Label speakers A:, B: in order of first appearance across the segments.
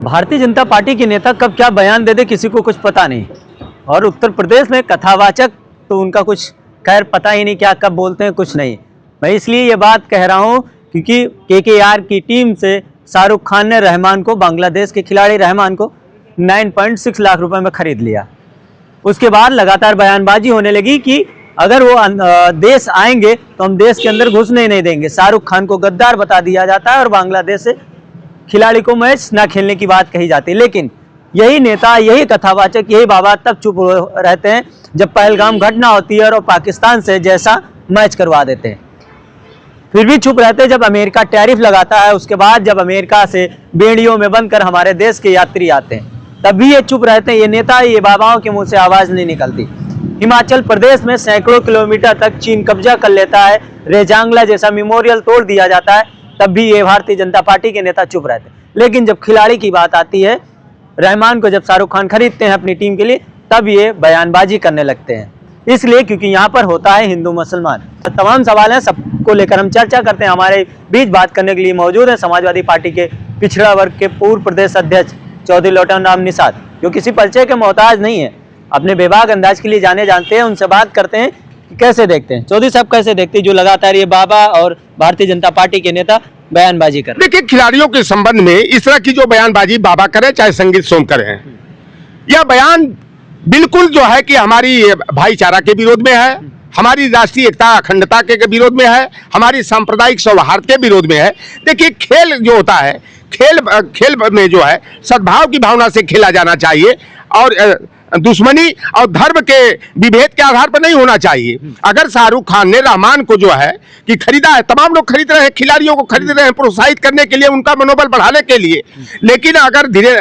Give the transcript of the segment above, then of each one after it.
A: Bharatiya Janata party के नेता कब क्या बयान दे दे किसी को कुछ पता नहीं। और उत्तर प्रदेश में कथावाचक तो उनका कुछ खैर पता ही नहीं, क्या कब बोलते हैं कुछ नहीं। मैं इसलिए ये बात कह रहा हूँ क्योंकि केकेआर की टीम से शाहरुख खान ने रहमान को, बांग्लादेश के खिलाड़ी रहमान को 9.6 लाख रुपए में खरीद लिया। उसके बाद लगातार बयानबाजी होने लगी कि अगर वो देश आएंगे तो हम देश के अंदर घुसने नहीं देंगे। शाहरुख खान को गद्दार बता दिया जाता है और बांग्लादेश से खिलाड़ी को मैच ना खेलने की बात कही जाती है। लेकिन यही नेता, यही कथावाचक, यही बाबा तब चुप रहते हैं जब पहलगाम घटना होती है और पाकिस्तान से जैसा मैच करवा देते हैं। फिर भी चुप रहते हैं जब अमेरिका टैरिफ लगाता है। उसके बाद जब अमेरिका से बेड़ियों में बनकर हमारे देश के यात्री आते हैं तब भी ये चुप रहते हैं। ये नेता, ये बाबाओं के मुंह से आवाज नहीं निकलती। हिमाचल प्रदेश में सैकड़ों किलोमीटर तक चीन कब्जा कर लेता है, रेजांगला जैसा मेमोरियल तोड़ दिया जाता है, तब भी ये भारतीय जनता पार्टी के नेता चुप रहते हैं। लेकिन जब खिलाड़ी की बात आती है, रहमान को जब शाहरुख खान खरीदते हैं अपनी टीम के लिए, तब ये बयानबाजी करने लगते हैं। इसलिए क्योंकि यहाँ पर होता है हिंदू मुसलमान। तमाम सवाल हैं, सबको लेकर हम चर्चा करते हैं। हमारे बीच बात करने के लिए मौजूद है समाजवादी पार्टी के पिछड़ा वर्ग के पूर्व प्रदेश अध्यक्ष चौधरी लौटन राम निषाद, जो किसी परिचय के मोहताज नहीं है, अपने बेबाक अंदाज के लिए जाने जानते हैं। उनसे बात करते हैं कि कैसे देखते हैं। चौधरी साहब कैसे देखते हैं जो लगातार ये बाबा और भारतीय जनता पार्टी के नेता बयानबाजी कर रहे हैं?
B: देखिए, खिलाड़ियों के संबंध में इस तरह की जो बयानबाजी बाबा करे चाहे संगीत सोम करे, यह बयान बिल्कुल जो है कि हमारी भाईचारा के विरोध में है, हमारी राष्ट्रीय एकता अखंडता के विरोध में है, हमारी सांप्रदायिक सौहार्द के विरोध में है। देखिए, खेल जो होता है, खेल में जो है सद्भाव की भावना से खेला जाना चाहिए और दुश्मनी और धर्म के विभेद के आधार पर नहीं होना चाहिए। अगर शाहरुख खान ने रहमान को जो है कि खरीदा है, तमाम लोग खरीद रहे हैं, खिलाड़ियों को खरीद रहे हैं प्रोत्साहित करने के लिए, उनका मनोबल बढ़ाने के लिए। लेकिन अगर धीरे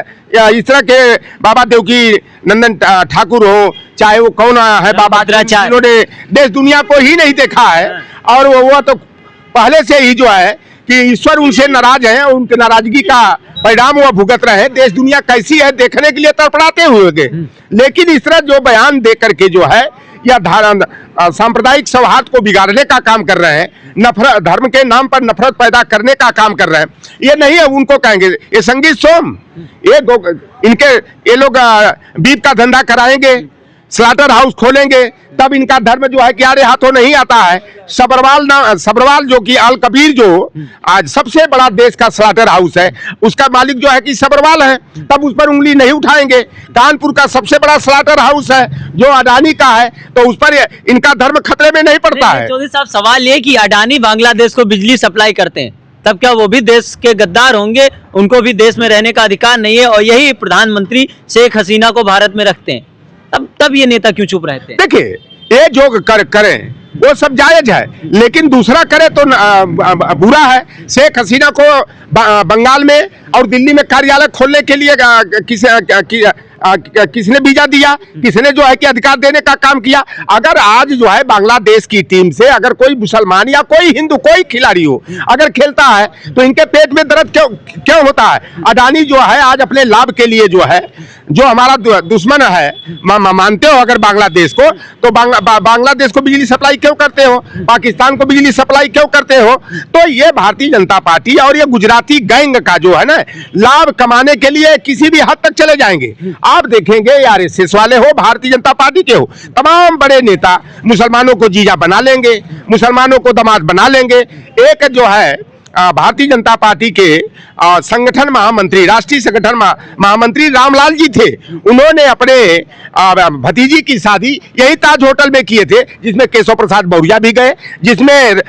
B: इस तरह के बाबा देवकी नंदन ठाकुर हो, चाहे वो कौन है बाबा, जिन्होंने देश दुनिया को ही नहीं देखा है और वो तो पहले से ही जो है कि ईश्वर उनसे नाराज है, उनके नाराजगी का परिणाम वो भुगत रहे हैं। देश दुनिया कैसी है देखने के लिए तड़पड़ाते हुए गए। लेकिन इस तरह जो बयान दे करके जो है या सांप्रदायिक सौहार्द को बिगाड़ने का काम कर रहे हैं, नफरत, धर्म के नाम पर नफरत पैदा करने का काम कर रहे हैं। ये नहीं है उनको कहेंगे ये संगीत सोम, ये लोग बीफ का धंधा कराएंगे, स्लाटर हाउस खोलेंगे, तब इनका धर्म जो है कि आड़े हाथों नहीं आता है। सबरवाल जो कि अल कबीर जो आज सबसे बड़ा देश का स्लाटर हाउस है, उसका मालिक जो है कि सबरवाल है, तब उस पर उंगली नहीं उठाएंगे। कानपुर का सबसे बड़ा स्लाटर हाउस है जो अडानी का है, तो उस पर इनका धर्म खतरे में नहीं पड़ता है।
A: चौधरी साहब, सवाल ये कि अडानी बांग्लादेश को बिजली सप्लाई करते हैं, तब क्या वो भी देश के गद्दार होंगे? उनको भी देश में रहने का अधिकार नहीं है और यही प्रधानमंत्री शेख हसीना को भारत में रखते हैं, तब ये नेता क्यों चुप रहते हैं?
B: देखिए, ये जो करें वो सब जायज है, लेकिन दूसरा करे तो बुरा है। शेख हसीना को बंगाल में और दिल्ली में कार्यालय खोलने के लिए किसने वीजा दिया, किसने जो है कि अधिकार देने का काम किया? अगर आज जो है बांग्लादेश की टीम से अगर कोई मुसलमान या कोई हिंदू, कोई खिलाड़ी हो अगर खेलता है तो इनके पेट में दर्द क्यों होता है? अडानी जो है आज अपने लाभ के लिए जो है, जो हमारा दुश्मन है मानते हो अगर बांग्लादेश को, तो बांग्लादेश को बिजली सप्लाई क्यों करते हो, पाकिस्तान को बिजली सप्लाई क्यों करते हो? तो ये भारतीय जनता पार्टी और ये गुजराती गैंग का जो है ना, लाभ कमाने के लिए किसी भी हद तक चले जाएंगे। आप देखेंगे आरएसएस वाले हो, भारतीय जनता पार्टी के हो, तमाम बड़े नेता मुसलमानों को जीजा बना लेंगे, मुसलमानों को दामाद बना लेंगे। एक जो है भारतीय जनता पार्टी के संगठन महामंत्री, राष्ट्रीय संगठन महामंत्री रामलाल जी थे, उन्होंने अपने भतीजी की शादी यही ताज होटल में किए थे, जिसमें केशव प्रसाद मौर्य भी गए, जिसमें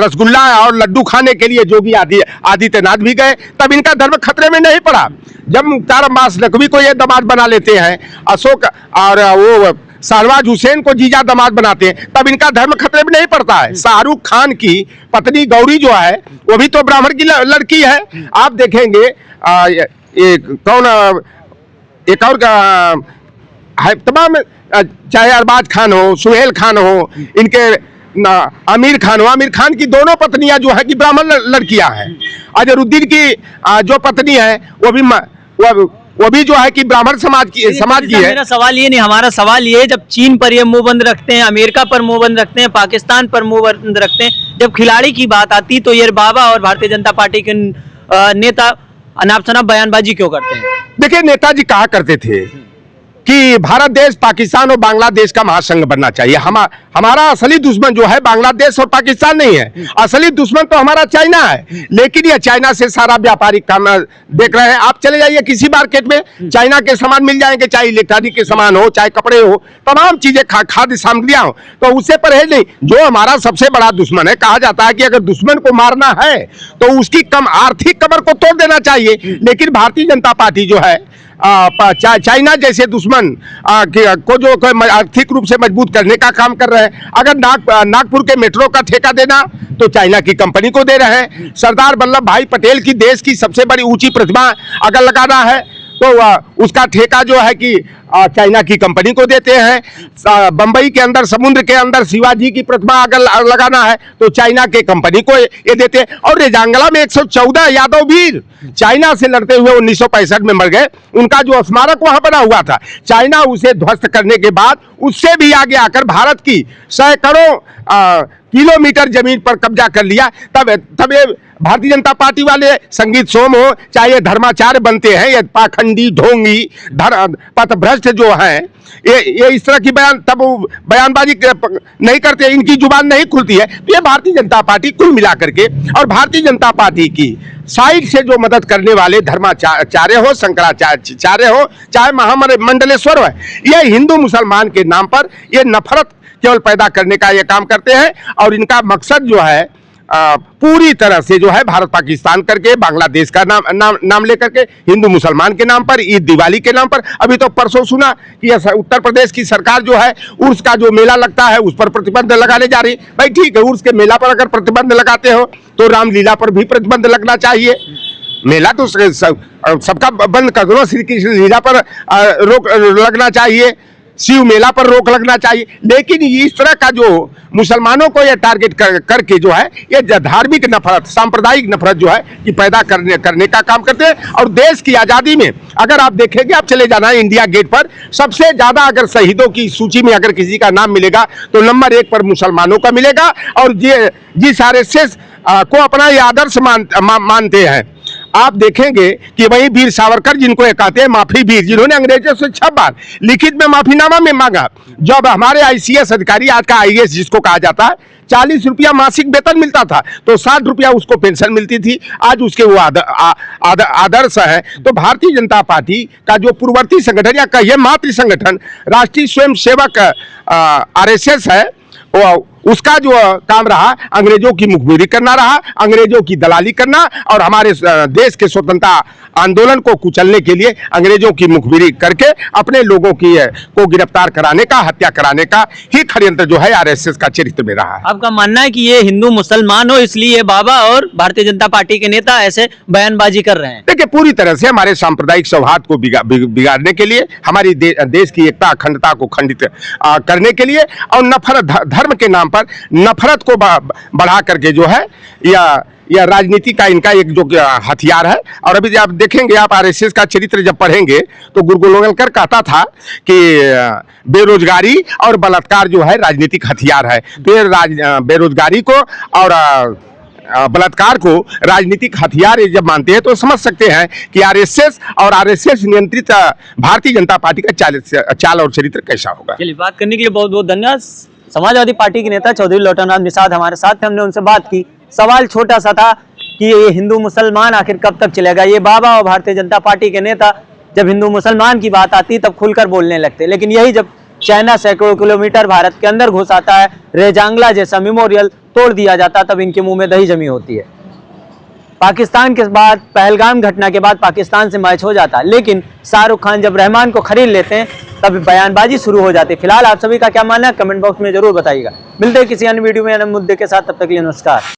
B: रसगुल्ला और लड्डू खाने के लिए योगी आदित्यनाथ भी गए। तब इनका धर्म खतरे में नहीं पड़ा। जब मुख्तार अब्बास नकवी को ये दामाद बना लेते हैं, अशोक और वो शहनवाज हुसैन को जीजा दामाद बनाते हैं, तब इनका धर्म खतरे में नहीं पड़ता है। शाहरुख खान की पत्नी गौरी जो है वो भी तो ब्राह्मण की लड़की है। आप देखेंगे कौन एक और है, तमाम चाहे अरबाज खान हो, सुहेल खान हो, इनके आमिर खान की दोनों पत्नियां जो है कि ब्राह्मण लड़कियां हैं। अजहरुद्दीन की जो पत्नी है वो भी जो है कि ब्राह्मण समाज की है।
A: मेरा सवाल ये नहीं, हमारा सवाल ये है, जब चीन पर ये मुंह बंद रखते हैं, अमेरिका पर मुंह बंद रखते हैं, पाकिस्तान पर मुंह बंद रखते हैं, जब खिलाड़ी की बात आती तो ये बाबा और भारतीय जनता पार्टी के नेता अनाप शनाप बयानबाजी क्यों करते हैं?
B: देखिए, नेताजी कहा करते थे कि भारत देश, पाकिस्तान और बांग्लादेश का महासंघ बनना चाहिए। हमारा असली दुश्मन जो है बांग्लादेश और पाकिस्तान नहीं है, असली दुश्मन तो हमारा चाइना है। लेकिन ये चाइना से सारा व्यापारिक काम देख रहे हैं। आप चले जाइए किसी मार्केट में, चाइना के सामान मिल जाएंगे, चाहे इलेक्ट्रॉनिक के सामान हो, चाहे कपड़े हो, तमाम चीजें, खाद्य सामग्रियां हो, तो उससे परहेज नहीं। जो हमारा सबसे बड़ा दुश्मन है, कहा जाता है कि अगर दुश्मन को मारना है तो उसकी आर्थिक कमर को तोड़ देना चाहिए। लेकिन भारतीय जनता पार्टी जो है चाइना जैसे दुश्मन को जो आर्थिक रूप से मजबूत करने का काम कर रहे हैं। अगर नागपुर के मेट्रो का ठेका देना तो चाइना की कंपनी को दे रहे हैं। सरदार वल्लभ भाई पटेल की देश की सबसे बड़ी ऊंची प्रतिमा अगर लगाना है तो उसका ठेका जो है कि चाइना की कंपनी को देते हैं। बंबई के अंदर, समुद्र के अंदर शिवाजी की प्रतिमा अगर लगाना है तो चाइना के कंपनी को ये देते हैं। और रेजांगला में 114 यादव वीर चाइना से लड़ते हुए 1965 में मर गए। उनका जो स्मारक वहां बना हुआ था, चाइना उसे ध्वस्त करने के बाद उससे भी आगे आकर भारत की सैकड़ों किलोमीटर जमीन पर कब्जा कर लिया। तब ये भारतीय जनता पार्टी वाले संगीत सोम हो, चाहे धर्माचार्य बनते हैं, ये पाखंडी, ढोंगी, पथभ्रष्ट जो हैं, ये इस तरह की बयानबाजी नहीं करते, इनकी जुबान नहीं खुलती है। तो ये भारतीय जनता पार्टी कुल मिलाकर के, और भारतीय जनता पार्टी की साइड से जो मदद करने वाले धर्माचार्य हो, शंकराचार्य हो, चाहे महामंडलेश्वर हो, ये हिंदू मुसलमान के नाम पर ये नफरत केवल पैदा करने का ये काम करते हैं। और इनका मकसद जो है पूरी तरह से जो है भारत पाकिस्तान करके, बांग्लादेश का नाम लेकर के, हिंदू मुसलमान के नाम पर, ईद दिवाली के नाम पर। अभी तो परसों सुना कि उत्तर प्रदेश की सरकार जो है उर्स का जो मेला लगता है उस पर प्रतिबंध लगाने जा रही। भाई ठीक है, उर्स के मेला पर अगर प्रतिबंध लगाते हो तो रामलीला पर भी प्रतिबंध लगना चाहिए। मेला तो सबका बंद कर दो, श्री कृष्ण लीला पर रोक लगना चाहिए, शिव मेला पर रोक लगना चाहिए। लेकिन इस तरह का जो मुसलमानों को ये टारगेट करके जो है ये धार्मिक नफरत, सांप्रदायिक नफरत जो है कि पैदा करने का काम करते हैं। और देश की आज़ादी में अगर आप देखेंगे, आप चले जाना है इंडिया गेट पर, सबसे ज़्यादा अगर शहीदों की सूची में अगर किसी का नाम मिलेगा तो नंबर 1 पर मुसलमानों का मिलेगा। और जिस RSS को अपना ये आदर्श मानते हैं, आप देखेंगे कि वही वीर सावरकर, जिनको कहते हैं माफी वीर, जिन्होंने अंग्रेजों से 6 बार लिखित में माफीनामा में मांगा। जब हमारे ICS अधिकारी, आज का IAS जिसको कहा जाता है, 40 रुपया मासिक वेतन मिलता था तो 60 रुपया उसको पेंशन मिलती थी। आज उसके वो आदर्श है। तो भारतीय जनता पार्टी का जो पूर्ववर्ती संगठन या कहिए मातृ संगठन राष्ट्रीय स्वयं सेवक RSS है, उसका जो काम रहा अंग्रेजों की मुखबिरी करना रहा, अंग्रेजों की दलाली करना और हमारे देश के स्वतंत्रता आंदोलन को कुचलने के लिए अंग्रेजों की मुखबिरी करके अपने लोगों को गिरफ्तार कराने का, हत्या कराने का ही षड्यंत्र जो है RSS का चरित्र में रहा है।
A: आपका मानना है कि ये हिंदू मुसलमान हो इसलिए बाबा और भारतीय जनता पार्टी के नेता ऐसे बयानबाजी कर रहे हैं?
B: देखिए, पूरी तरह से हमारे सांप्रदायिक सौहार्द को बिगाड़ने के लिए, हमारी देश की एकता अखंडता को खंडित करने के लिए, और नफरत, धर्म के नाम पर नफरत को बढ़ा करके जो है या राजनीति का इनका एक जो हथियार है। और अभी आप देखेंगे, आप RSS का चरित्र जब पढ़ेंगे तो गुरुगोलवलकर कहता था कि बेरोजगारी और बलात्कार जो है राजनीतिक हथियार है। तो ये बेरोजगारी को और बलात्कार को राजनीतिक हथियार जब मानते हैं तो समझ सकते हैं कि RSS और RSS नियंत्रित भारतीय जनता पार्टी का चाल और चरित्र कैसा होगा।
A: चलिए, बात करने के लिए बहुत बहुत धन्यवाद। समाजवादी पार्टी के नेता चौधरी लोटनराज निषाद हमारे साथ थे, हमने उनसे बात की। सवाल छोटा सा था कि ये हिंदू मुसलमान आखिर कब तक चलेगा। ये बाबा और भारतीय जनता पार्टी के नेता जब हिंदू मुसलमान की बात आती तब खुलकर बोलने लगते, लेकिन यही जब चाइना सैकड़ों किलोमीटर भारत के अंदर घुस आता है, रेजांगला जैसा मेमोरियल तोड़ दिया जाता, तब इनके मुंह में दही जमी होती है। पाकिस्तान के बाद, पहलगाम घटना के बाद पाकिस्तान से मैच हो जाता है, लेकिन शाहरुख खान जब रहमान को खरीद लेते हैं तब बयानबाजी शुरू हो जाती है। फिलहाल आप सभी का क्या मानना है कमेंट बॉक्स में जरूर बताइएगा। मिलते हैं किसी अन्य वीडियो में अन्य मुद्दे के साथ, तब तक के लिए नमस्कार।